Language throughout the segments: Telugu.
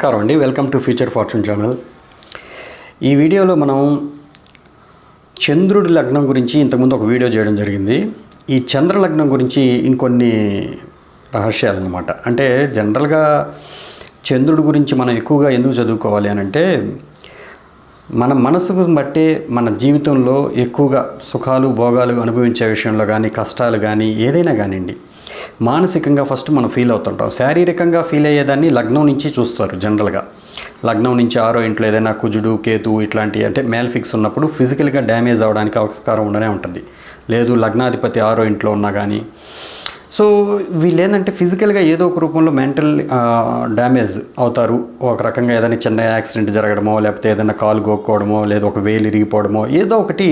నమస్కారం అండి. Welcome to future fortune channel. ఈ వీడియోలో మనం చంద్రుడి లగ్నం గురించి ఇంతకుముందు ఒక వీడియో చేయడం జరిగింది. ఈ చంద్ర లగ్నం గురించి ఇంకొన్ని రహస్యాలు అన్నమాట. అంటే జనరల్గా చంద్రుడి గురించి మనం ఎక్కువగా ఎందుకు చదువుకోవాలి అని అంటే, మన మనసుకు బట్టే మన జీవితంలో ఎక్కువగా సుఖాలు భోగాలు అనుభవించే విషయంలో కానీ, కష్టాలు కానీ, ఏదైనా కానివ్వండి, మానసికంగా ఫస్ట్ మనం ఫీల్ అవుతుంటాం. శారీరకంగా ఫీల్ అయ్యేదాన్ని లగ్నం నుంచి చూస్తారు. జనరల్గా లగ్నం నుంచి 6వ ఇంట్లో ఏదైనా కుజుడు కేతు ఇట్లాంటి అంటే మేల్ఫిక్స్ ఉన్నప్పుడు ఫిజికల్గా డ్యామేజ్ అవడానికి ఆస్కారం ఉండనే ఉంటుంది. లేదు లగ్నాధిపతి 6వ ఇంట్లో ఉన్నా కానీ. సో వీళ్ళు ఏంటంటే ఫిజికల్గా ఏదో ఒక రూపంలో మెంటల్ డ్యామేజ్ అవుతారు. ఒక రకంగా ఏదైనా చిన్న యాక్సిడెంట్ జరగడమో, లేకపోతే ఏదైనా కాలు గోక్కోవడమో, లేదా ఒక వేలు ఇరిగిపోవడమో, ఏదో ఒకటి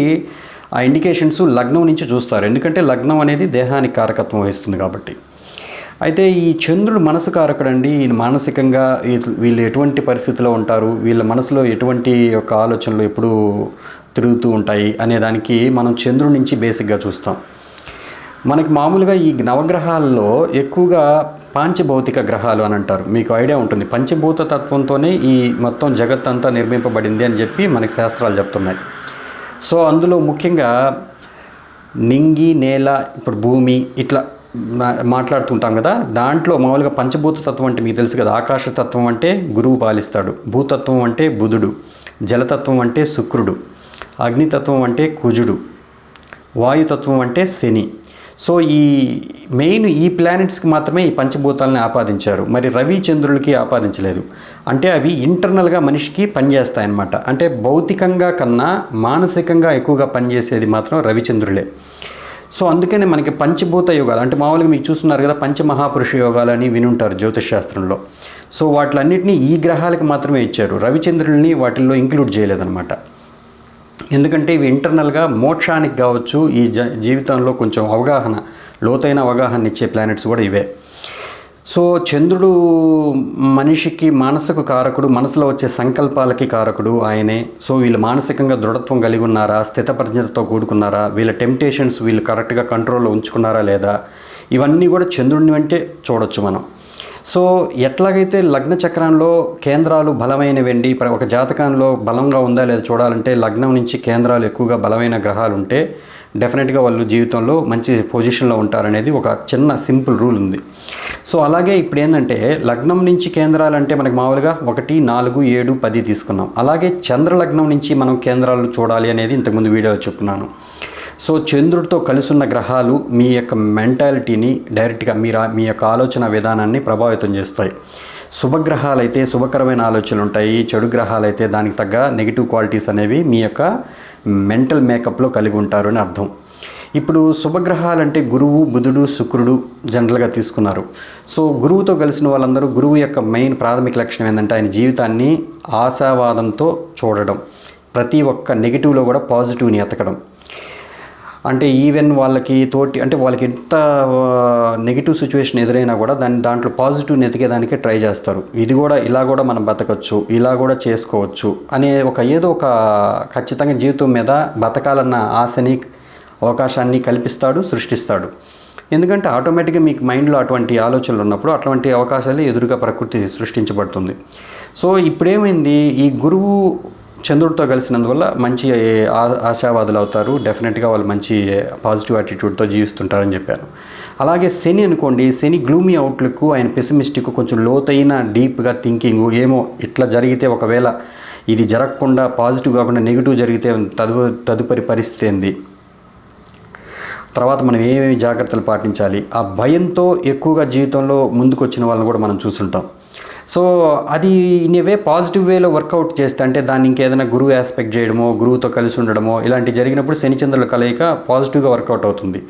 ఆ ఇండికేషన్స్ లగ్నం నుంచి చూస్తారు. ఎందుకంటే లగ్నం అనేది దేహానికి కారకత్వం వహిస్తుంది కాబట్టి. అయితే ఈ చంద్రుడు మనసు కారకుడండి. ఈ మానసికంగా వీళ్ళు ఎటువంటి పరిస్థితిలో ఉంటారు, వీళ్ళ మనసులో ఎటువంటి యొక్క ఆలోచనలు ఎప్పుడు తిరుగుతూ ఉంటాయి అనే దానికి మనం చంద్రుడి నుంచి బేసిక్గా చూస్తాం. మనకి మామూలుగా ఈ నవగ్రహాల్లో ఎక్కువగా పాంచభౌతిక గ్రహాలు అని అంటారు. మీకు ఐడియా ఉంటుంది. పంచభూత తత్వంతోనే ఈ మొత్తం జగత్తంతా నిర్మింపబడింది అని చెప్పి మనకి శాస్త్రాలు చెప్తున్నాయి. సో అందులో ముఖ్యంగా నింగి, నేల, ఇప్పుడు భూమి ఇట్లా మాట్లాడుతుంటాం కదా. దాంట్లో మామూలుగా పంచభూత తత్వం అంటే మీకు తెలుసు కదా. ఆకాశతత్వం అంటే గురువు పాలిస్తాడు, భూతత్వం అంటే బుధుడు, జలతత్వం అంటే శుక్రుడు, అగ్నితత్వం అంటే కుజుడు, వాయుతత్వం అంటే శని. సో ఈ మెయిన్ ఈ ప్లానెట్స్కి మాత్రమే ఈ పంచభూతాలని ఆపాదించారు. మరి రవి చంద్రులకి ఆపాదించలేదు. అంటే అవి ఇంటర్నల్గా మనిషికి పనిచేస్తాయన్నమాట. అంటే భౌతికంగా కన్నా మానసికంగా ఎక్కువగా పనిచేసేది మాత్రం రవిచంద్రులే. సో అందుకనే మనకి పంచభూత యోగాలు అంటే మామూలుగా మీకు చూస్తున్నారు కదా, పంచమహాపురుష యోగాలు అని వినుంటారు జ్యోతిష్ శాస్త్రంలో. సో వాటిలన్నింటినీ ఈ గ్రహాలకి మాత్రమే ఇచ్చారు. రవిచంద్రుల్ని వాటిల్లో ఇంక్లూడ్ చేయలేదన్నమాట. ఎందుకంటే ఇవి ఇంటర్నల్గా మోక్షానికి కావచ్చు, ఈ జీవితంలో కొంచెం అవగాహన, లోతైన అవగాహన ఇచ్చే ప్లానెట్స్ కూడా ఇవే. సో చంద్రుడు మనిషికి మనసుకు కారకుడు, మనసులో వచ్చే సంకల్పాలకి కారకుడు ఆయనే. సో వీళ్ళు మానసికంగా దృఢత్వం కలిగి ఉన్నారా, స్థితప్రజ్ఞతతో కూడుకున్నారా, వీళ్ళ టెంప్టేషన్స్ వీళ్ళు కరెక్ట్గా కంట్రోల్లో ఉంచుకున్నారా లేదా, ఇవన్నీ కూడా చంద్రుడిని వెంటే చూడొచ్చు మనం. సో ఎట్లాగైతే లగ్న చక్రంలో కేంద్రాలు బలమైనవండి, ఒక జాతకంలో బలంగా ఉందా లేదా చూడాలంటే లగ్నం నుంచి కేంద్రాలు ఎక్కువగా బలమైన గ్రహాలు ఉంటే డెఫినెట్గా వాళ్ళు జీవితంలో మంచి పొజిషన్లో ఉంటారనేది ఒక చిన్న సింపుల్ రూల్ ఉంది. సో అలాగే ఇప్పుడు ఏంటంటే లగ్నం నుంచి కేంద్రాలు అంటే మనకు మామూలుగా 1, 4, 7, 10 తీసుకున్నాం. అలాగే చంద్రలగ్నం నుంచి మనం కేంద్రాలు చూడాలి అనేది ఇంతకుముందు వీడియోలో చెప్పుకున్నాను. సో చంద్రుడితో కలిసి ఉన్న గ్రహాలు మీ యొక్క మెంటాలిటీని డైరెక్ట్గా మీ యొక్క ఆలోచన విధానాన్ని ప్రభావితం చేస్తాయి. శుభగ్రహాలు అయితే శుభకరమైన ఆలోచనలు ఉంటాయి, చెడు గ్రహాలు అయితే దానికి తగ్గ నెగిటివ్ క్వాలిటీస్ అనేవి మీ యొక్క మెంటల్ మేకప్లో కలిగి ఉంటారు అని అర్థం. ఇప్పుడు శుభగ్రహాలు అంటే గురువు, బుధుడు, శుక్రుడు జనరల్గా తీసుకున్నారు. సో గురువుతో కలిసిన వాళ్ళందరూ, గురువు యొక్క మెయిన్ ప్రాథమిక లక్షణం ఏంటంటే ఆయన జీవితాన్ని ఆశావాదంతో చూడడం, ప్రతి ఒక్క నెగిటివ్లో కూడా పాజిటివ్ని ఎతకడం. అంటే ఈవెన్ వాళ్ళకి అంటే వాళ్ళకి ఎంత నెగిటివ్ సిచ్యువేషన్ ఎదురైనా కూడా దాంట్లో పాజిటివ్ని ఎతికేదానికే ట్రై చేస్తారు. ఇది కూడా ఇలా కూడా మనం బతకచ్చు, ఇలా కూడా చేసుకోవచ్చు అనే ఏదో ఒక ఖచ్చితంగా జీవితం మీద బతకాలన్న ఆశని, అవకాశాన్ని కల్పిస్తాడు, సృష్టిస్తాడు. ఎందుకంటే ఆటోమేటిక్గా మీకు మైండ్లో అటువంటి ఆలోచనలు ఉన్నప్పుడు అటువంటి అవకాశాలు ఎదురుగా ప్రకృతి సృష్టించబడుతుంది. సో ఇప్పుడేమైంది, ఈ గురువు చంద్రుడితో కలిసినందువల్ల మంచి ఆశావాదులు అవుతారు. డెఫినెట్గా వాళ్ళు మంచి పాజిటివ్ యాటిట్యూడ్తో జీవిస్తుంటారని చెప్పాను. అలాగే శని అనుకోండి, శని గ్లూమీ అవుట్లుక్, ఆయన పెసిమిస్టిక్, కొంచెం లోతైన డీప్గా థింకింగ్, ఏమో ఇట్లా జరిగితే ఒకవేళ ఇది జరగకుండా పాజిటివ్ కాకుండా నెగిటివ్ జరిగితే తదుపరి పరిస్థితి ఏంది, తర్వాత మనం ఏమేమి జాగ్రత్తలు పాటించాలి, ఆ భయంతో ఎక్కువగా జీవితంలో ముందుకు వచ్చిన వాళ్ళని కూడా మనం చూస్తుంటాం. సో అది ఇన్వే పాజిటివ్ వేలో వర్కౌట్ చేస్తే, అంటే దాన్ని ఇంకేదైనా గురువు ఆస్పెక్ట్ చేయడమో, గురువుతో కలిసి ఉండడమో ఇలాంటి జరిగినప్పుడు శనిచంద్రుల కలయిక పాజిటివ్గా వర్కౌట్ అవుతుంది.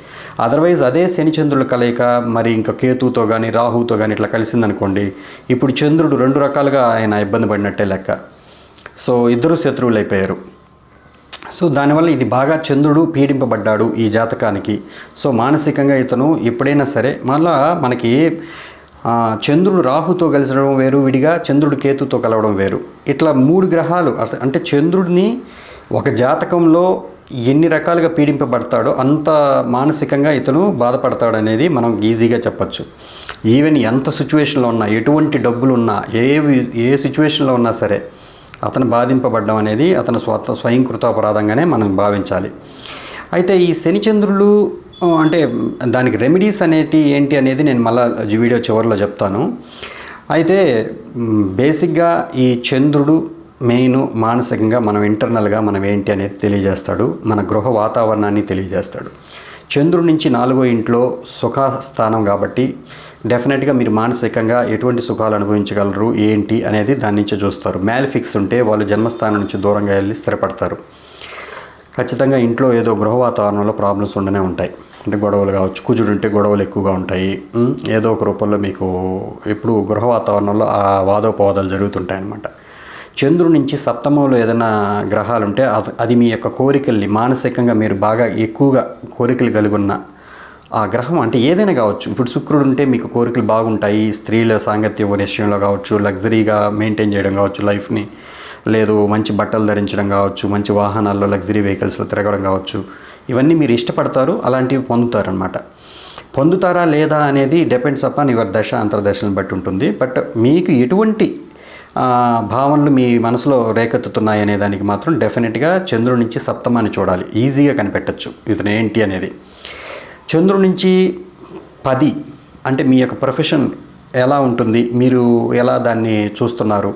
అదర్వైజ్ అదే శనిచంద్రుల కలయిక మరి ఇంకా కేతుతో కానీ రాహుతో కానీ ఇట్లా కలిసిందనుకోండి, ఇప్పుడు చంద్రుడు 2 రకాలుగా ఆయన ఇబ్బంది పడినట్టే లెక్క. సో ఇద్దరు శత్రువులు అయిపోయారు. సో దానివల్ల ఇది బాగా చంద్రుడు పీడింపబడ్డాడు ఈ జాతకానికి. సో మానసికంగా ఇతను ఎప్పుడైనా సరే, మళ్ళా మనకి చంద్రుడు రాహుతో కలిసడం వేరు, విడిగా చంద్రుడు కేతుతో కలవడం వేరు. ఇట్లా 3 గ్రహాలు అంటే చంద్రుడిని ఒక జాతకంలో ఎన్ని రకాలుగా పీడింపబడతాడో అంత మానసికంగా ఇతను బాధపడతాడు అనేది మనం ఈజీగా చెప్పచ్చు. ఈవెన్ ఎంత సిచ్యువేషన్లో ఉన్నా, ఎటువంటి డబ్బులు ఉన్నా, ఏ సిచ్యువేషన్లో ఉన్నా సరే అతను బాధింపబడడం అనేది అతను స్వయంకృతాపరాధంగానే మనం భావించాలి. అయితే ఈ శనిచంద్రులు అంటే దానికి రెమెడీస్ అనేటి ఏంటి అనేది నేను మళ్ళీ వీడియో చివరిలో చెప్తాను. అయితే బేసిక్గా ఈ చంద్రుడు మెయిన్ మానసికంగా మనం ఇంటర్నల్గా మనం ఏంటి అనేది తెలియజేస్తాడు, మన గృహ వాతావరణాన్ని తెలియజేస్తాడు. చంద్రుడి నుంచి 4వ ఇంట్లో సుఖ స్థానం కాబట్టి డెఫినెట్గా మీరు మానసికంగా ఎటువంటి సుఖాలు అనుభవించగలరు ఏంటి అనేది దాని నుంచి చూస్తారు. మ్యాలిఫిక్స్ ఉంటే వాళ్ళు జన్మస్థానం నుంచి దూరంగా వెళ్ళి స్థిరపడతారు. ఖచ్చితంగా ఇంట్లో ఏదో గృహ వాతావరణంలో ప్రాబ్లమ్స్ ఉండనే ఉంటాయి. అంటే గొడవలు కావచ్చు, కుజుడు ఉంటే గొడవలు ఎక్కువగా ఉంటాయి. ఏదో ఒక రూపంలో మీకు ఎప్పుడు గృహ వాతావరణంలో ఆ వాదోపవాదాలు జరుగుతుంటాయి అన్నమాట. చంద్రుడి నుంచి సప్తమంలో ఏదైనా గ్రహాలు ఉంటే అది మీ యొక్క కోరికల్ని మానసికంగా మీరు బాగా ఎక్కువగా కోరికలు కలిగి ఉన్న ఆ గ్రహం అంటే ఏదైనా కావచ్చు. ఇప్పుడు శుక్రుడు ఉంటే మీకు కోరికలు బాగుంటాయి, స్త్రీల సాంగత్యం విషయంలో కావచ్చు, లగ్జరీగా మెయింటైన్ చేయడం కావచ్చు లైఫ్ని, లేదు మంచి బట్టలు ధరించడం కావచ్చు, మంచి వాహనాల్లో లగ్జరీ వెహికల్స్లో తిరగడం కావచ్చు, ఇవన్నీ మీరు ఇష్టపడతారు, అలాంటివి పొందుతారనమాట. పొందుతారా లేదా అనేది డిపెండ్స్ అపాన్ యువర్ దశ అంతర్దశలను బట్టి ఉంటుంది. బట్ మీకు ఎటువంటి భావనలు మీ మనసులో రేకెత్తుతున్నాయి అనే దానికి మాత్రం డెఫినెట్గా చంద్రుడి నుంచి సప్తమాన్ని చూడాలి, ఈజీగా కనిపెట్టచ్చు ఇతను ఏంటి అనేది. చంద్రుడి నుంచి 10 అంటే మీ యొక్క ప్రొఫెషన్ ఎలా ఉంటుంది, మీరు ఎలా దాన్ని చూస్తున్నారు,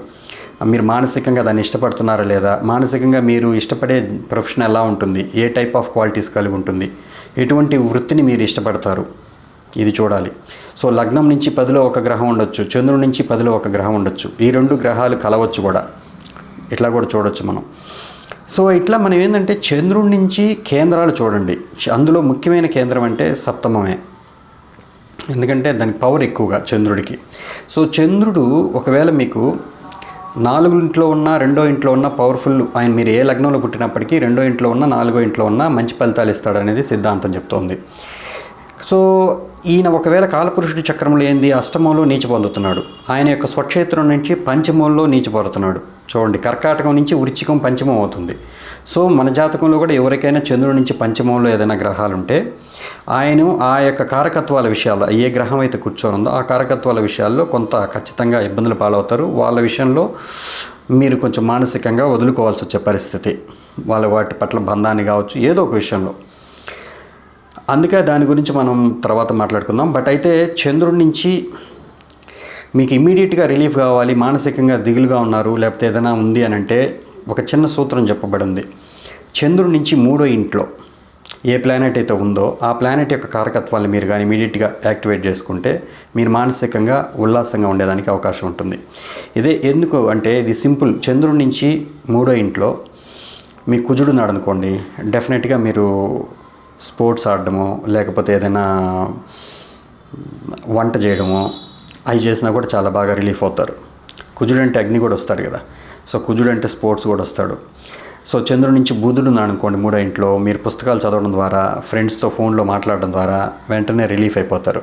మీరు మానసికంగా దాన్ని ఇష్టపడుతున్నారా లేదా, మానసికంగా మీరు ఇష్టపడే ప్రొఫెషన్ ఎలా ఉంటుంది, ఏ టైప్ ఆఫ్ క్వాలిటీస్ కలిగి ఉంటుంది, ఎటువంటి వృత్తిని మీరు ఇష్టపడతారు, ఇది చూడాలి. సో లగ్నం నుంచి 10లో ఒక గ్రహం ఉండొచ్చు, చంద్రుడి నుంచి 10లో ఒక గ్రహం ఉండొచ్చు, ఈ 2 గ్రహాలు కలవచ్చు కూడా, ఇట్లా కూడా చూడొచ్చు మనం. సో ఇట్లా మనం ఏంటంటే చంద్రుడి నుంచి కేంద్రాలు చూడండి. అందులో ముఖ్యమైన కేంద్రం అంటే సప్తమమే, ఎందుకంటే దానికి పవర్ ఎక్కువగా చంద్రుడికి. సో చంద్రుడు ఒకవేళ మీకు 4వ ఇంట్లో ఉన్న 2వ ఇంట్లో ఉన్న పవర్ఫుల్, ఆయన మీరు ఏ లగ్నంలో పుట్టినప్పటికీ 2వ ఇంట్లో ఉన్న 4వ ఇంట్లో ఉన్న మంచి ఫలితాలు ఇస్తాడు అనేది సిద్ధాంతం చెప్తోంది. సో ఈయన ఒకవేళ కాలపురుషుడి చక్రంలో ఏంది అష్టమంలో నీచ పొందుతున్నాడు, ఆయన యొక్క స్వక్షేత్రం నుంచి పంచమంలో నీచ పొందుతున్నాడు. చూడండి, కర్కాటకం నుంచి వృశ్చికం పంచమం అవుతుంది. సో మన జాతకంలో కూడా ఎవరికైనా చంద్రుడి నుంచి పంచమంలో ఏదైనా గ్రహాలు ఉంటే ఆయన ఆ యొక్క కారకత్వాల విషయాల్లో ఏ గ్రహం అయితే కూర్చొని ఉందో ఆ కారకత్వాల విషయాల్లో కొంత ఖచ్చితంగా ఇబ్బందులు పాలవుతారు. వాళ్ళ విషయంలో మీరు కొంచెం మానసికంగా వదులుకోవాల్సి వచ్చే పరిస్థితి, వాటి పట్ల బంధాన్ని కావచ్చు, ఏదో ఒక విషయంలో. అందుకే దాని గురించి మనం తర్వాత మాట్లాడుకుందాం. బట్ అయితే చంద్రుడి నుంచి మీకు ఇమ్మీడియట్గా రిలీఫ్ కావాలి, మానసికంగా దిగులుగా ఉన్నారు, లేకపోతే ఏదైనా ఉంది అని అంటే ఒక చిన్న సూత్రం చెప్పబడింది. చంద్రుడి నుంచి 3వ ఇంట్లో ఏ ప్లానెట్ అయితే ఉందో ఆ ప్లానెట్ యొక్క కారకత్వాన్ని మీరు కానీ ఇమీడియట్గా యాక్టివేట్ చేసుకుంటే మీరు మానసికంగా ఉల్లాసంగా ఉండేదానికి అవకాశం ఉంటుంది. ఇదే ఎందుకు అంటే ఇది సింపుల్. చంద్రుడి నుంచి 3వ ఇంట్లో మీ కుజుడు ఉన్నాడు అనుకోండి, డెఫినెట్గా మీరు స్పోర్ట్స్ ఆడడమో లేకపోతే ఏదైనా వంట చేయడమో అవి చేసినా కూడా చాలా బాగా రిలీఫ్ అవుతారు. కుజుడు అంటే అగ్ని కూడా వస్తాడు కదా, సో కుజుడు అంటే స్పోర్ట్స్ కూడా వస్తాడు. సో చంద్రుడి నుంచి బుధుడు ఉన్నాడు అనుకోండి 3వ ఇంట్లో, మీరు పుస్తకాలు చదవడం ద్వారా, ఫ్రెండ్స్తో ఫోన్లో మాట్లాడడం ద్వారా వెంటనే రిలీఫ్ అయిపోతారు.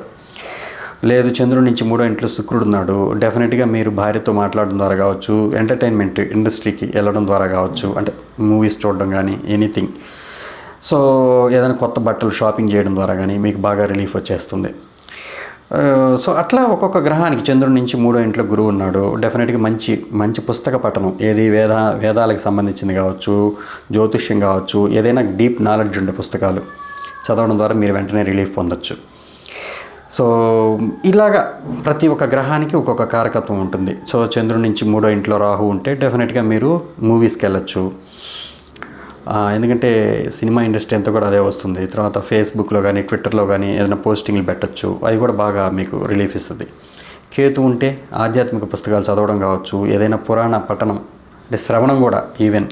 లేదు చంద్రుడి నుంచి 3వ ఇంట్లో శుక్రుడు ఉన్నాడు, డెఫినెట్గా మీరు భార్యతో మాట్లాడడం ద్వారా కావచ్చు, ఎంటర్టైన్మెంట్ ఇండస్ట్రీకి వెళ్ళడం ద్వారా కావచ్చు, అంటే మూవీస్ చూడడం కానీ ఎనీథింగ్. సో ఏదైనా కొత్త బట్టలు షాపింగ్ చేయడం ద్వారా కానీ మీకు బాగా రిలీఫ్ వచ్చేస్తుంది. సో అట్లా ఒక్కొక్క గ్రహానికి చంద్రుడి నుంచి 3వ ఇంట్లో గురువు ఉన్నాడు, డెఫినెట్గా మంచి పుస్తక పఠనం, ఏది వేదాలకు సంబంధించింది కావచ్చు, జ్యోతిష్యం కావచ్చు, ఏదైనా డీప్ నాలెడ్జ్ ఉండే పుస్తకాలు చదవడం ద్వారా మీరు వెంటనే రిలీఫ్ పొందొచ్చు. సో ఇలాగా ప్రతి ఒక్క గ్రహానికి ఒక్కొక్క కారకత్వం ఉంటుంది. సో చంద్రుడి నుంచి 3వ ఇంట్లో రాహు ఉంటే డెఫినెట్గా మీరు మూవీస్కి వెళ్ళచ్చు, ఎందుకంటే సినిమా ఇండస్ట్రీ అంతా కూడా అదే వస్తుంది. తర్వాత ఫేస్బుక్లో కానీ ట్విట్టర్లో కానీ ఏదైనా పోస్టింగ్లు పెట్టచ్చు, అవి కూడా బాగా మీకు రిలీఫ్ ఇస్తుంది. కేతు ఉంటే ఆధ్యాత్మిక పుస్తకాలు చదవడం కావచ్చు, ఏదైనా పురాణ పఠనం అంటే శ్రవణం కూడా ఈవెన్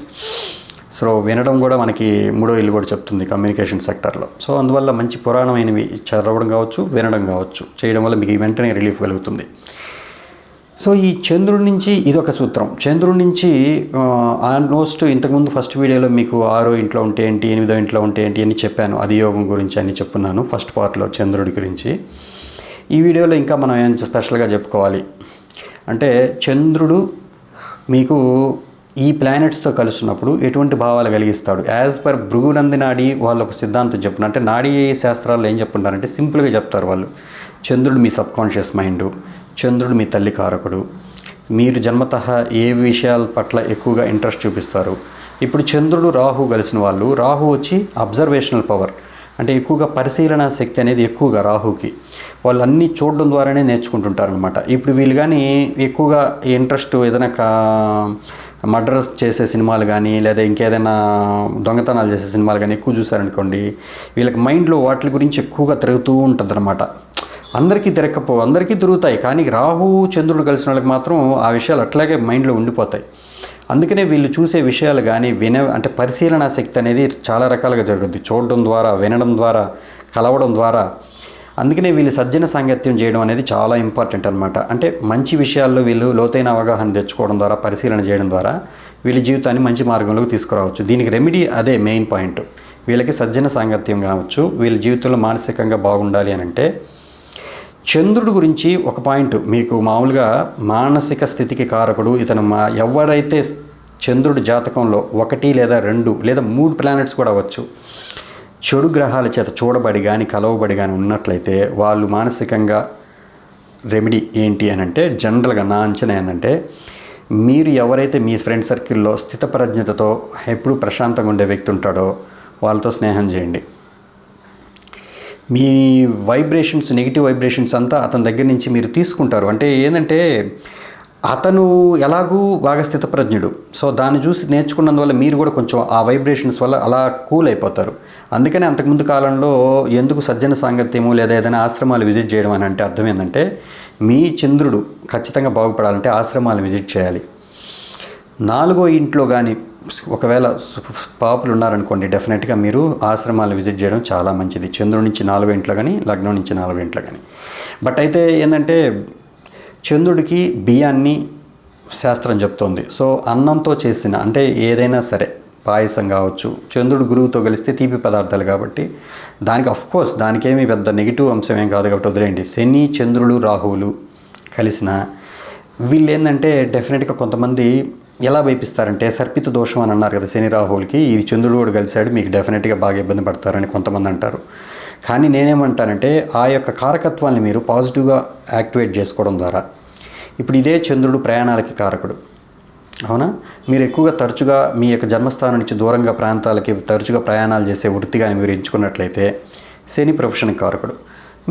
సో వినడం కూడా మనకి 3వ ఇల్లు కూడా చెప్తుంది కమ్యూనికేషన్ సెక్టర్లో. సో అందువల్ల మంచి పురాణమైనవి చదవడం కావచ్చు, వినడం కావచ్చు చేయడం వల్ల మీకు వెంటనే రిలీఫ్ కలుగుతుంది. సో ఈ చంద్రుడి నుంచి ఇదొక సూత్రం. చంద్రుడి నుంచి ఆల్మోస్ట్ ఇంతకుముందు ఫస్ట్ వీడియోలో మీకు 6వ ఇంట్లో ఉంటే ఏంటి, 8వ ఇంట్లో ఉంటే ఏంటి అని చెప్పాను, అది యోగం గురించి అని చెప్పున్నాను ఫస్ట్ పార్ట్లో చంద్రుడి గురించి. ఈ వీడియోలో ఇంకా మనం ఏం స్పెషల్గా చెప్పుకోవాలి అంటే చంద్రుడు మీకు ఈ ప్లానెట్స్తో కలుస్తున్నప్పుడు ఎటువంటి భావాలు కలిగిస్తాడు. యాజ్ పర్ భృగునంది నాడి వాళ్ళు ఒక సిద్ధాంతం చెప్పున్నారు. అంటే నాడీ శాస్త్రాల్లో ఏం చెప్పుకుంటారంటే సింపుల్గా చెప్తారు వాళ్ళు. చంద్రుడు మీ సబ్కాన్షియస్ మైండ్, చంద్రుడు మీ తల్లి కారకుడు, మీరు జన్మతః ఏ విషయాల పట్ల ఎక్కువగా ఇంట్రెస్ట్ చూపిస్తారు. ఇప్పుడు చంద్రుడు రాహు కలిసిన వాళ్ళు, రాహు వచ్చి అబ్జర్వేషనల్ పవర్, అంటే ఎక్కువగా పరిశీలన శక్తి అనేది ఎక్కువగా రాహుకి. వాళ్ళు అన్నీ చూడడం ద్వారానే నేర్చుకుంటుంటారనమాట. ఇప్పుడు వీళ్ళు కానీ ఎక్కువగా ఇంట్రెస్ట్ ఏదైనా మర్డర్స్ చేసే సినిమాలు కానీ లేదా ఇంకేదైనా దొంగతనాలు చేసే సినిమాలు కానీ ఎక్కువ చూసారనుకోండి, వీళ్ళకి మైండ్లో వాటి గురించి ఎక్కువగా తిరుగుతూ ఉంటుంది అనమాట. అందరికీ తిరుగుతాయి, కానీ రాహు చంద్రుడు కలిసిన వాళ్ళకి మాత్రం ఆ విషయాలు అట్లాగే మైండ్లో ఉండిపోతాయి. అందుకనే వీళ్ళు చూసే విషయాలు కానీ అంటే పరిశీలన శక్తి అనేది చాలా రకాలుగా జరుగుద్ది. చూడడం ద్వారా, వినడం ద్వారా, కలవడం ద్వారా. అందుకనే వీళ్ళు సజ్జన సాంగత్యం చేయడం అనేది చాలా ఇంపార్టెంట్ అనమాట. అంటే మంచి విషయాల్లో వీళ్ళు లోతైన అవగాహన తెచ్చుకోవడం ద్వారా, పరిశీలన చేయడం ద్వారా వీళ్ళ జీవితాన్ని మంచి మార్గంలోకి తీసుకురావచ్చు. దీనికి రెమెడీ అదే మెయిన్ పాయింట్. వీళ్ళకి సజ్జన సాంగత్యం కావచ్చు, వీళ్ళ జీవితంలో మానసికంగా బాగుండాలి అని అంటే చంద్రుడి గురించి ఒక పాయింట్ మీకు మామూలుగా మానసిక స్థితికి కారకుడు ఇతను. ఎవరైతే చంద్రుడి జాతకంలో 1 లేదా 2 లేదా 3 ప్లానెట్స్ కూడా అవ్వచ్చు చెడు గ్రహాల చేత చూడబడి కానీ కలవబడి కానీ ఉన్నట్లయితే వాళ్ళు మానసికంగా రెమెడీ ఏంటి అని అంటే జనరల్గా నా అంచనా ఏంటంటే, మీరు ఎవరైతే మీ ఫ్రెండ్ సర్కిల్లో స్థితప్రజ్ఞతతో ఎప్పుడు ప్రశాంతంగా ఉండే వ్యక్తి ఉంటాడో వాళ్ళతో స్నేహం చేయండి. మీ వైబ్రేషన్స్, నెగిటివ్ వైబ్రేషన్స్ అంతా అతని దగ్గర నుంచి మీరు తీసుకుంటారు. అంటే ఏంటంటే అతను ఎలాగూ బాగా స్థితప్రజ్ఞుడు. సో దాన్ని చూసి నేర్చుకున్నందువల్ల మీరు కూడా కొంచెం ఆ వైబ్రేషన్స్ వల్ల అలా కూల్ అయిపోతారు. అందుకని అంతకుముందు కాలంలో ఎందుకు సజ్జన సాంగత్యము లేదా ఏదైనా ఆశ్రమాలు విజిట్ చేయడం అని అంటే అర్థం ఏంటంటే, మీ చంద్రుడు ఖచ్చితంగా బాగుపడాలంటే ఆశ్రమాలు విజిట్ చేయాలి. 4వ ఇంట్లో కానీ ఒకవేళ పాపులు ఉన్నారనుకోండి, డెఫినెట్గా మీరు ఆశ్రమాలు విజిట్ చేయడం చాలా మంచిది. చంద్రుడి నుంచి 4వ ఇంట్లో కానీ, లగ్నం నుంచి 4వ ఇంట్లో కానీ. బట్ అయితే ఏంటంటే చంద్రుడికి బియ్యాన్ని శాస్త్రం చెప్తోంది. సో అన్నంతో చేసిన అంటే ఏదైనా సరే, పాయసం కావచ్చు, చంద్రుడు గురువుతో కలిస్తే తీపి పదార్థాలు కాబట్టి దానికి అఫ్కోర్స్ దానికేమీ పెద్ద నెగిటివ్ అంశం ఏం కాదు కాబట్టి వదిలేయండి. శని, చంద్రుడు, రాహువులు కలిసిన వీళ్ళు ఏంటంటే డెఫినెట్గా కొంతమంది ఎలా వైపిస్తారంటే సర్పిత దోషం అని అన్నారు కదా శని రాహువులకి, ఇది చంద్రుడు కూడా కలిశాడు మీకు డెఫినెట్గా బాగా ఇబ్బంది పడతారని కొంతమంది అంటారు. కానీ నేనేమంటానంటే ఆ యొక్క కారకత్వాన్ని మీరు పాజిటివ్గా యాక్టివేట్ చేసుకోవడం ద్వారా, ఇప్పుడు ఇదే చంద్రుడు ప్రయాణాలకి కారకుడు అవునా, మీరు ఎక్కువగా తరచుగా మీ యొక్క జన్మస్థానం నుంచి దూరంగా ప్రాంతాలకి తరచుగా ప్రయాణాలు చేసే వృత్తిగా మీరు ఎంచుకున్నట్లయితే శని ప్రొఫెషన్కి కారకుడు,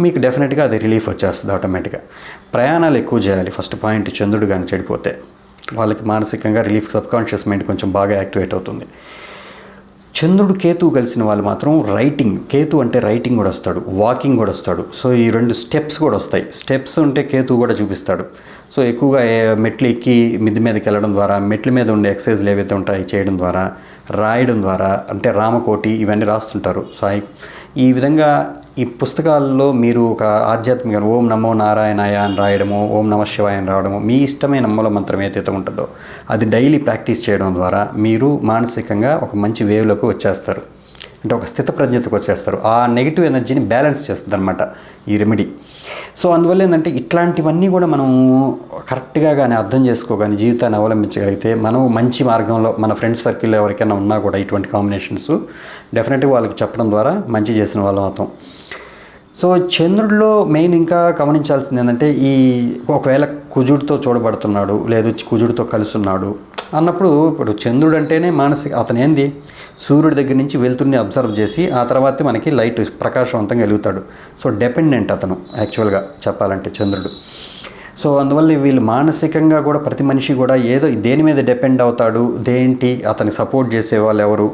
మీకు డెఫినెట్గా అది రిలీఫ్ వచ్చేస్తుంది ఆటోమేటిక్గా. ప్రయాణాలు ఎక్కువ చేయాలి ఫస్ట్ పాయింట్. చంద్రుడు కానీ చెడిపోతే వాళ్ళకి మానసికంగా రిలీఫ్, సబ్కాన్షియస్ మైండ్ కొంచెం బాగా యాక్టివేట్ అవుతుంది. చంద్రుడు కేతువు కలిసిన వాళ్ళు మాత్రం రైటింగ్, కేతు అంటే రైటింగ్ కూడా వస్తాడు, వాకింగ్ కూడా వస్తాడు. సో ఈ 2 స్టెప్స్ కూడా వస్తాయి. స్టెప్స్ ఉంటే కేతువు కూడా చూపిస్తాడు. సో ఎక్కువగా మెట్లు ఎక్కి మిద్ది మీదకి వెళ్ళడం ద్వారా, మెట్ల మీద ఉండే ఎక్సర్సైజ్లు ఏవైతే ఉంటాయి చేయడం ద్వారా, రాయడం ద్వారా, అంటే రామకోటి ఇవన్నీ రాస్తుంటారు. సో ఈ విధంగా ఈ పుస్తకాల్లో మీరు ఒక ఆధ్యాత్మిక ఓం నమో నారాయణాయ అని రాయడము, ఓం నమ శివాయ అని రావడము, మీ ఇష్టమైన మూల మంత్రం ఏదైతే ఉంటుందో అది డైలీ ప్రాక్టీస్ చేయడం ద్వారా మీరు మానసికంగా ఒక మంచి వేవ్లోకి వచ్చేస్తారు. అంటే ఒక స్థితప్రజ్ఞతకు వచ్చేస్తారు. ఆ నెగిటివ్ ఎనర్జీని బ్యాలెన్స్ చేస్తుంది అనమాట ఈ రెమెడీ. సో అందువల్ల ఏంటంటే ఇట్లాంటివన్నీ కూడా మనం కరెక్ట్గా కానీ అర్థం చేసుకోగానే జీవితాన్ని అవలంబించగలిగితే మనం మంచి మార్గంలో, మన ఫ్రెండ్స్ సర్కిల్లో ఎవరికైనా ఉన్నా కూడా ఇటువంటి కాంబినేషన్స్ డెఫినెట్గా వాళ్ళకి చెప్పడం ద్వారా మంచి చేసిన వాళ్ళం అవుతాం. సో చంద్రుడిలో మెయిన్ ఇంకా గమనించాల్సింది ఏంటంటే, ఈ ఒకవేళ కుజుడితో చూడబడుతున్నాడు లేదు కుజుడితో కలుస్తున్నాడు అన్నప్పుడు, ఇప్పుడు చంద్రుడు అంటేనే మానసిక, అతను ఏంది సూర్యుడి దగ్గర నుంచి వెలుతురుని అబ్జర్వ్ చేసి ఆ తర్వాత మనకి లైట్ ప్రకాశవంతంగా వెలుగుతాడు. సో డిపెండెంట్ అతను యాక్చువల్గా చెప్పాలంటే చంద్రుడు. సో అందువల్ల వీళ్ళు మానసికంగా కూడా ప్రతి మనిషి కూడా ఏదో దేని మీద డిపెండ్ అవుతాడు, దేంటి అతనికి సపోర్ట్ చేసే వాళ్ళు ఎవరు,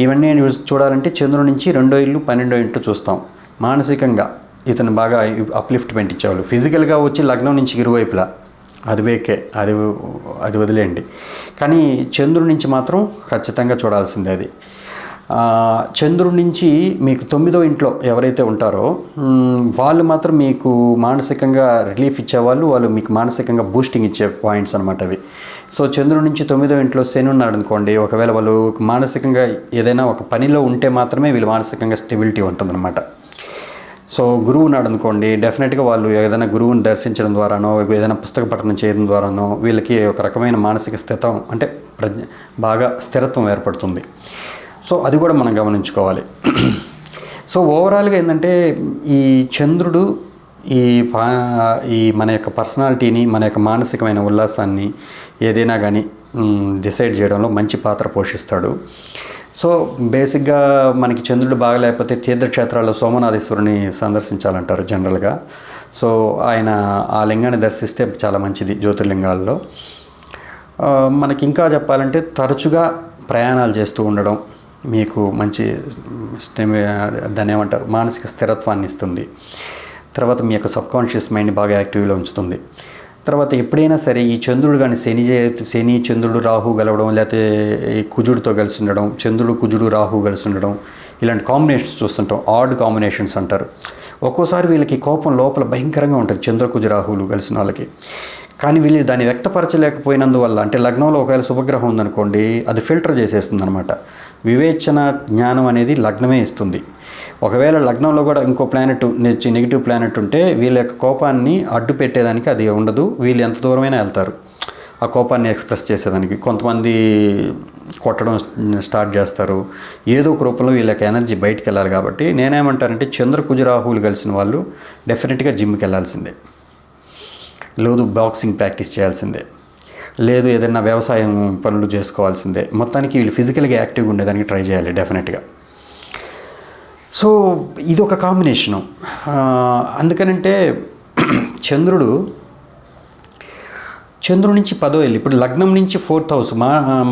ఇవన్నీ చూడాలంటే చంద్రుడి నుంచి 2వ ఇల్లు 12వ ఇంట్లో చూస్తాం. మానసికంగా ఇతను బాగా అప్లిఫ్ట్మెంట్ ఇచ్చేవాళ్ళు. ఫిజికల్గా వచ్చి లగ్నం నుంచి ఇరువైపులా అది వేకే, అది వదిలేయండి. కానీ చంద్రుడి నుంచి మాత్రం ఖచ్చితంగా చూడాల్సిందే అది. చంద్రుడి నుంచి మీకు 9వ ఇంట్లో ఎవరైతే ఉంటారో వాళ్ళు మాత్రం మీకు మానసికంగా రిలీఫ్ ఇచ్చేవాళ్ళు, వాళ్ళు మీకు మానసికంగా బూస్టింగ్ ఇచ్చే పాయింట్స్ అనమాట అవి. సో చంద్రుడి నుంచి 9వ ఇంట్లో శని ఉన్నాడు అనుకోండి, ఒకవేళ వాళ్ళు మానసికంగా ఏదైనా ఒక పనిలో ఉంటే మాత్రమే వీళ్ళు మానసికంగా స్టెబిలిటీ ఉంటుందన్నమాట. సో గురువు ఉన్నాడు అనుకోండి, డెఫినెట్గా వాళ్ళు ఏదైనా గురువుని దర్శించడం ద్వారానో ఏదైనా పుస్తక పఠనం చేయడం ద్వారానో వీళ్ళకి ఒక రకమైన మానసిక స్థితం అంటే బాగా స్థిరత్వం ఏర్పడుతుంది. సో అది కూడా మనం గమనించుకోవాలి. సో ఓవరాల్గా ఏంటంటే ఈ చంద్రుడు ఈ మన యొక్క పర్సనాలిటీని, మన యొక్క మానసికమైన ఉల్లాసాన్ని ఏదైనా కానీ డిసైడ్ చేయడంలో మంచి పాత్ర పోషిస్తాడు. సో బేసిక్గా మనకి చంద్రుడు బాగలేకపోతే తీర్థక్షేత్రాల్లో సోమనాథేశ్వరుని సందర్శించాలంటారు జనరల్గా. సో ఆయన ఆ లింగాన్ని దర్శిస్తే చాలా మంచిది జ్యోతిర్లింగాల్లో. మనకి ఇంకా చెప్పాలంటే తరచుగా ప్రయాణాలు చేస్తూ ఉండడం మీకు మంచి దాన్ని ఏమంటారు, మానసిక స్థిరత్వాన్ని ఇస్తుంది. తర్వాత మీ యొక్క సబ్కాన్షియస్ మైండ్ బాగా యాక్టివ్లో ఉంచుతుంది. తర్వాత ఎప్పుడైనా సరే ఈ చంద్రుడు కానీ శని చంద్రుడు రాహు కలవడం, లేకపోతే కుజుడితో కలిసి ఉండడం, చంద్రుడు కుజుడు రాహు కలిసి ఉండడం, ఇలాంటి కాంబినేషన్స్ చూస్తుంటాం. ఆడ్ కాంబినేషన్స్ అంటారు. ఒక్కోసారి వీళ్ళకి కోపం లోపల భయంకరంగా ఉంటుంది చంద్ర కుజ రాహువులు కలిసిన వాళ్ళకి. కానీ వీళ్ళు దాన్ని వ్యక్తపరచలేకపోయినందువల్ల, అంటే లగ్నంలో ఒకవేళ శుభగ్రహం ఉందనుకోండి, అది ఫిల్టర్ చేసేస్తుంది అనమాట. వివేచన జ్ఞానం అనేది లగ్నమే ఇస్తుంది. ఒకవేళ లగ్నంలో కూడా ఇంకో ప్లానెట్ నెగిటివ్ ప్లానెట్ ఉంటే వీళ్ళ యొక్క కోపాన్ని అడ్డు పెట్టేదానికి అది ఉండదు. వీళ్ళు ఎంత దూరమైనా వెళ్తారు ఆ కోపాన్ని ఎక్స్ప్రెస్ చేసేదానికి. కొంతమంది కొట్టడం స్టార్ట్ చేస్తారు. ఏదో ఒక రూపంలో వీళ్ళ యొక్క ఎనర్జీ బయటికి వెళ్ళాలి. కాబట్టి నేనేమంటానంటే చంద్ర కుజరాహువులు కలిసిన వాళ్ళు డెఫినెట్గా జిమ్కి వెళ్ళాల్సిందే, లేదు బాక్సింగ్ ప్రాక్టీస్ చేయాల్సిందే, లేదు ఏదైనా వ్యవసాయం పనులు చేసుకోవాల్సిందే. మొత్తానికి వీళ్ళు ఫిజికల్గా యాక్టివ్గా ఉండేదానికి ట్రై చేయాలి డెఫినెట్గా. సో ఇది ఒక కాంబినేషను. అందుకనంటే చంద్రుడు నుంచి 10వ ఇల్లు, ఇప్పుడు లగ్నం నుంచి 4th హౌస్,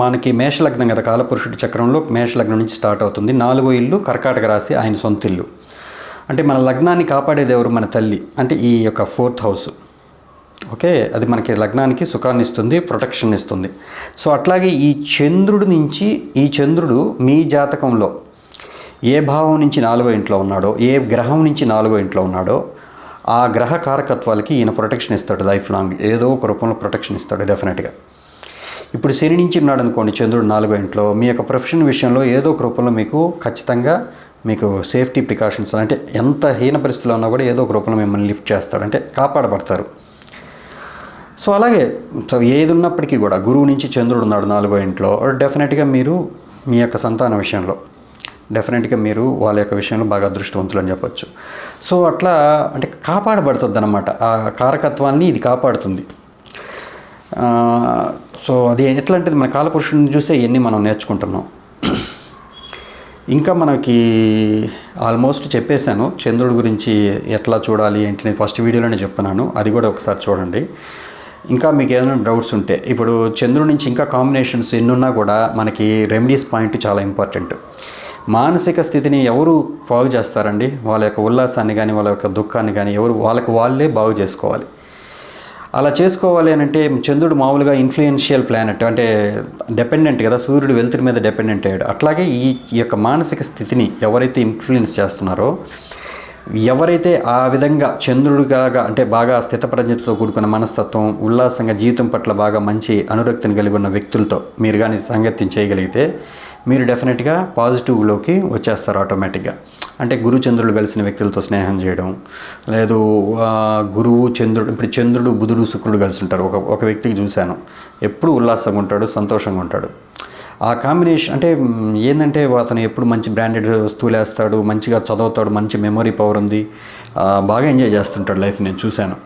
మనకి మేషలగ్నం కదా, కాలపురుషుడి చక్రంలో మేషలగ్నం నుంచి స్టార్ట్ అవుతుంది. 4వ ఇల్లు కర్కాటక రాశి, ఆయన సొంత ఇల్లు. అంటే మన లగ్నాన్ని కాపాడేది ఎవరు? మన తల్లి. అంటే ఈ యొక్క 4th హౌస్. ఓకే, అది మనకి లగ్నానికి సుఖాన్ని ఇస్తుంది, ప్రొటెక్షన్ ఇస్తుంది. సో అట్లాగే ఈ చంద్రుడు మీ జాతకంలో ఏ భావం నుంచి 4వ ఇంట్లో ఉన్నాడో, ఏ గ్రహం నుంచి 4వ ఇంట్లో ఉన్నాడో, ఆ గ్రహ కారకత్వాలకి ఈయన ప్రొటెక్షన్ ఇస్తాడు. లైఫ్ లాంగ్ ఏదో ఒక రూపంలో ప్రొటెక్షన్ ఇస్తాడు డెఫినెట్గా. ఇప్పుడు శని నుంచి ఉన్నాడు అనుకోండి చంద్రుడు 4వ ఇంట్లో, మీ యొక్క ప్రొఫెషన్ విషయంలో ఏదో ఒక రూపంలో మీకు ఖచ్చితంగా మీకు సేఫ్టీ ప్రికాషన్స్, అంటే ఎంత హీన పరిస్థితిలో ఉన్నా కూడా ఏదో ఒక రూపంలో మిమ్మల్ని లిఫ్ట్ చేస్తాడు, అంటే కాపాడబడతారు. సో అలాగే ఏది ఉన్నప్పటికీ కూడా గురువు నుంచి చంద్రుడు ఉన్నాడు 4వ ఇంట్లో, డెఫినెట్గా మీరు మీ యొక్క సంతాన విషయంలో డెఫినెట్గా మీరు వాళ్ళ యొక్క విషయంలో బాగా అదృష్టవంతులు అని చెప్పొచ్చు. సో అట్లా అంటే కాపాడబడుతుంది అన్నమాట. ఆ కారకత్వాన్ని ఇది కాపాడుతుంది. సో అది ఎట్లా అంటే మన కాలపురుషుడిని చూసే ఇవన్నీ మనం నేర్చుకుంటున్నాం. ఇంకా మనకి ఆల్మోస్ట్ చెప్పేశాను చంద్రుడి గురించి ఎట్లా చూడాలి ఏంటి, ఫస్ట్ వీడియోలోనే చెప్తున్నాను, అది కూడా ఒకసారి చూడండి. ఇంకా మీకు ఏదైనా డౌట్స్ ఉంటే, ఇప్పుడు చంద్రుడి నుంచి ఇంకా కాంబినేషన్స్ ఎన్నున్నా కూడా మనకి రెమెడీస్ పాయింట్ చాలా ఇంపార్టెంట్. మానసిక స్థితిని ఎవరు బాగు చేస్తారండి? వాళ్ళ యొక్క ఉల్లాసాన్ని కానీ వాళ్ళ యొక్క దుఃఖాన్ని కానీ వాళ్ళే బాగు చేసుకోవాలి. అలా చేసుకోవాలి అని అంటే చంద్రుడు మామూలుగా ఇన్ఫ్లుయెన్షియల్ ప్లానెట్, అంటే డిపెండెంట్ కదా, సూర్యుడు వెలుతురు మీద డిపెండెంట్ అయ్యాడు. అట్లాగే ఈ యొక్క మానసిక స్థితిని ఎవరైతే ఇన్ఫ్లుయెన్స్ చేస్తున్నారో, ఎవరైతే ఆ విధంగా చంద్రుడిగా అంటే బాగా స్థితప్రజ్ఞతతో కూడుకున్న మనస్తత్వం, ఉల్లాసంగా జీవితం పట్ల బాగా మంచి అనురక్తిని కలిగి ఉన్న వ్యక్తులతో మీరు కానీ సాంగత్యం చేయగలిగితే మీరు డెఫినెట్గా పాజిటివ్లోకి వచ్చేస్తారు ఆటోమేటిక్గా. అంటే గురు చంద్రుడు కలిసిన వ్యక్తులతో స్నేహం చేయడం, లేదు గురువు చంద్రుడు, ఇప్పుడు చంద్రుడు బుధుడు శుక్రుడు కలిసి ఉంటారు. ఒక వ్యక్తికి చూశాను, ఎప్పుడు ఉల్లాసంగా ఉంటాడు, సంతోషంగా ఉంటాడు. ఆ కాంబినేషన్ అంటే ఏంటంటే అతను ఎప్పుడు మంచి బ్రాండెడ్ వస్తువులు వేస్తాడు, మంచిగా చదువుతాడు, మంచి మెమొరీ పవర్ ఉంది, బాగా ఎంజాయ్ చేస్తుంటాడు లైఫ్. నేను చూశాను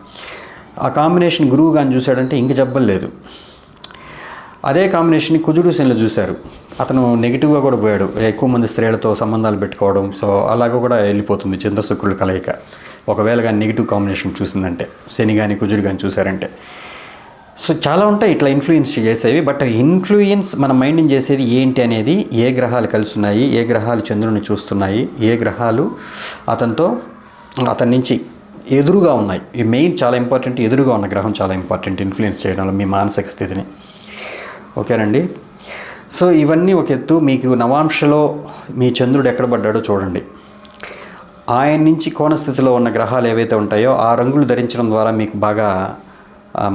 ఆ కాంబినేషన్. గురువు కానీ చూశాడంటే ఇంక జబ్బలేదు. అదే కాంబినేషన్ కుజుడు శనిలో చూశారు, అతను నెగిటివ్గా కూడా పోయాడు, ఎక్కువ మంది స్త్రీలతో సంబంధాలు పెట్టుకోవడం. సో అలాగ కూడా వెళ్ళిపోతుంది చంద్ర శుక్రుల కలయిక, ఒకవేళ కానీ నెగిటివ్ కాంబినేషన్ చూసిందంటే, శని కానీ కుజుడు కానీ చూశారంటే. సో చాలా ఉంటాయి ఇట్లా ఇన్ఫ్లుయెన్స్ చేసేవి. బట్ ఇన్ఫ్లుయెన్స్ మన మైండ్ని చేసేది ఏంటి అనేది, ఏ గ్రహాలు కలిసి ఉన్నాయి, ఏ గ్రహాలు చంద్రుని చూస్తున్నాయి, ఏ గ్రహాలు అతని నుంచి ఎదురుగా ఉన్నాయి. ఈ మెయిన్ చాలా ఇంపార్టెంట్, ఎదురుగా ఉన్న గ్రహం చాలా ఇంపార్టెంట్ ఇన్ఫ్లుయెన్స్ చేయడంలో మీ మానసిక స్థితిని. ఓకేనండి. సో ఇవన్నీ ఒక ఎత్తు. మీకు నవాంశలో మీ చంద్రుడు ఎక్కడ పడ్డాడో చూడండి. ఆయన నుంచి కోణస్థితిలో ఉన్న గ్రహాలు ఏవైతే ఉంటాయో ఆ రంగులు ధరించడం ద్వారా మీకు బాగా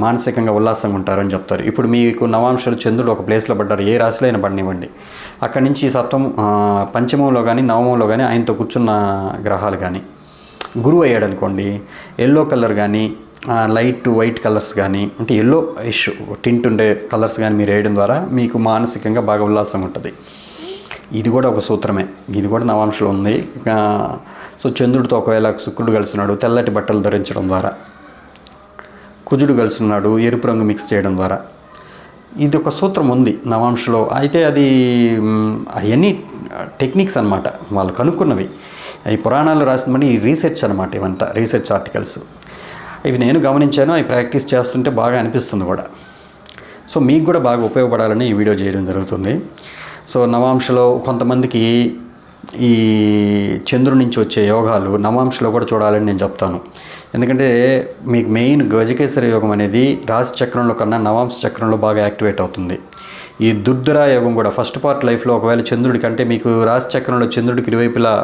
మానసికంగా ఉల్లాసంగా ఉంటారని చెప్తారు. ఇప్పుడు మీకు నవాంశలు చంద్రుడు ఒక ప్లేస్లో పడ్డారు, ఏ రాశిలో అయినా పడినివ్వండి, అక్కడి నుంచి సత్వం పంచమంలో కానీ నవమంలో కానీ ఆయనతో కూర్చున్న గ్రహాలు కానీ, గురువు అయ్యాడు అనుకోండి, ఎల్లో కలర్ కానీ లైట్ వైట్ కలర్స్ కానీ అంటే ఎల్లో ఇష్ టింట్ ఉండే కలర్స్ కానీ మీరు వేయడం ద్వారా మీకు మానసికంగా బాగా ఉల్లాసంగా ఉంటుంది. ఇది కూడా ఒక సూత్రమే, ఇది కూడా నవాంశలో ఉంది. సో చంద్రుడితో ఒకవేళ శుక్రుడు కలుస్తున్నాడు తెల్లటి బట్టలు ధరించడం ద్వారా, కుజుడు కలుస్తున్నాడు ఎరుపు రంగు మిక్స్ చేయడం ద్వారా, ఇది ఒక సూత్రం ఉంది నవాంశలో. అయితే అది అవన్నీ టెక్నిక్స్ అనమాట, వాళ్ళు కనుక్కున్నవి. ఈ పురాణాలు రాసినవన్నీ రీసెర్చ్ అనమాట, ఇవంతా రీసెర్చ్ ఆర్టికల్స్. ఇవి నేను గమనించాను, అవి ప్రాక్టీస్ చేస్తుంటే బాగా అనిపిస్తుంది కూడా. సో మీకు కూడా బాగా ఉపయోగపడాలని ఈ వీడియో చేయడం జరుగుతుంది. సో నవాంశలో కొంతమందికి ఈ చంద్రుడి నుంచి వచ్చే యోగాలు నవాంశలో కూడా చూడాలని నేను చెప్తాను. ఎందుకంటే మీకు మెయిన్ గజకేసరి యోగం అనేది రాశి చక్రంలో కన్నా నవాంశ చక్రంలో బాగా యాక్టివేట్ అవుతుంది. ఈ దుర్ధర యోగం కూడా ఫస్ట్ పార్ట్ లైఫ్లో ఒకవేళ చంద్రుడికి అంటే మీకు రాశి చక్రంలో చంద్రుడికి ఇరువైపులా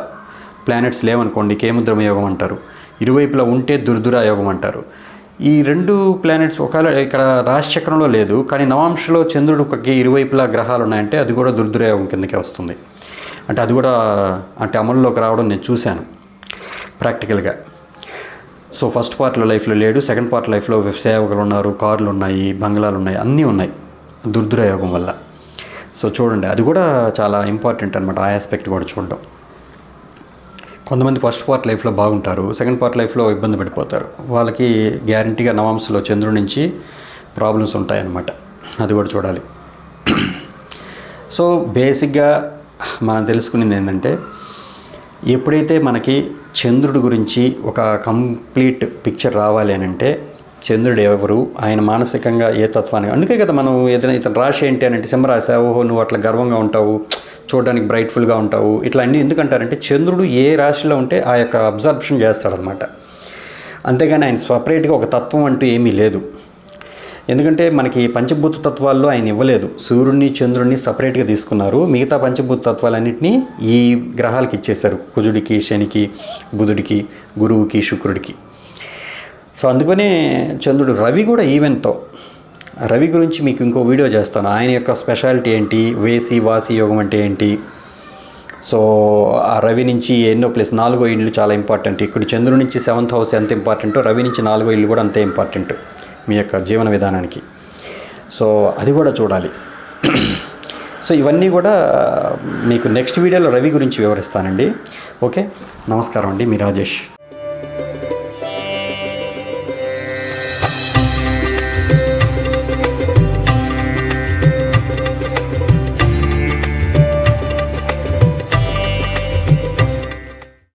ప్లానెట్స్ లేవనుకోండి, కేముద్రమ యోగం అంటారు. ఇరువైపులా ఉంటే దుర్ధర యోగం అంటారు. ఈ రెండు ప్లానెట్స్ ఒకవేళ ఇక్కడ రాశి చక్రంలో లేదు కానీ నవాంశలో చంద్రుడికి ఇరువైపులా గ్రహాలు ఉన్నాయంటే అది కూడా దుర్ధర యోగం కిందకే వస్తుంది. అంటే అది కూడా అంటే అమలులోకి రావడం నేను చూశాను ప్రాక్టికల్గా. సో ఫస్ట్ పార్ట్లో లైఫ్లో లేడు, సెకండ్ పార్ట్ లైఫ్లో సేవకులు ఉన్నారు, కార్లు ఉన్నాయి, బంగ్లాలు ఉన్నాయి, అన్నీ ఉన్నాయి దుర్ధర యోగం వల్ల. సో చూడండి, అది కూడా చాలా ఇంపార్టెంట్ అనమాట, ఆ ఆస్పెక్ట్ కూడా చూడడం. కొంతమంది ఫస్ట్ పార్ట్ లైఫ్లో బాగుంటారు, సెకండ్ పార్ట్ లైఫ్లో ఇబ్బంది పడిపోతారు. వాళ్ళకి గ్యారంటీగా నవాంశలో చంద్రుడి నుంచి ప్రాబ్లమ్స్ ఉంటాయన్నమాట, అది కూడా చూడాలి. సో బేసిక్గా మనం తెలుసుకునేది ఏంటంటే, ఎప్పుడైతే మనకి చంద్రుడి గురించి ఒక కంప్లీట్ పిక్చర్ రావాలి అని అంటే చంద్రుడు ఎవరు, ఆయన మానసికంగా ఏ తత్వాన్ని, అందుకే కదా మనం ఏదైనా ఇతను రాశి ఏంటి అని అంటే సింహరాశి, ఓహో నువ్వు అట్లా గర్వంగా ఉంటావు, చూడడానికి బ్రైట్ఫుల్గా ఉంటావు, ఇట్లా అన్నీ ఎందుకంటారంటే చంద్రుడు ఏ రాశిలో ఉంటే ఆ యొక్క అబ్జర్ప్షన్ చేస్తాడనమాట. అంతేగాని ఆయన సపరేట్గా ఒక తత్వం అంటూ ఏమీ లేదు. ఎందుకంటే మనకి పంచభూత తత్వాల్లో ఆయన ఇవ్వలేదు, సూర్యుడిని చంద్రుడిని సపరేట్గా తీసుకున్నారు. మిగతా పంచభూత తత్వాలన్నింటినీ ఈ గ్రహాలకి ఇచ్చేశారు, కుజుడికి, శనికి, బుధుడికి, గురువుకి, శుక్రుడికి. సో అందుకనే చంద్రుడు, రవి కూడా ఈవెన్తో, రవి గురించి మీకు ఇంకో వీడియో చేస్తాను. ఆయన యొక్క స్పెషాలిటీ ఏంటి, వేసి వాసి యోగం అంటే ఏంటి. సో ఆ రవి నుంచి ఎన్నో ప్లేస్, 4వ ఇల్లు చాలా ఇంపార్టెంట్. ఇక్కడ చంద్రుడి నుంచి 7th హౌస్ ఎంత ఇంపార్టెంటో రవి నుంచి 4వ ఇల్లు కూడా అంతే ఇంపార్టెంట్ మీ యొక్క జీవన విధానానికి. సో అది కూడా చూడాలి. సో ఇవన్నీ కూడా మీకు నెక్స్ట్ వీడియోలో రవి గురించి వివరిస్తానండి. ఓకే, నమస్కారం అండి, మీ రాజేష్.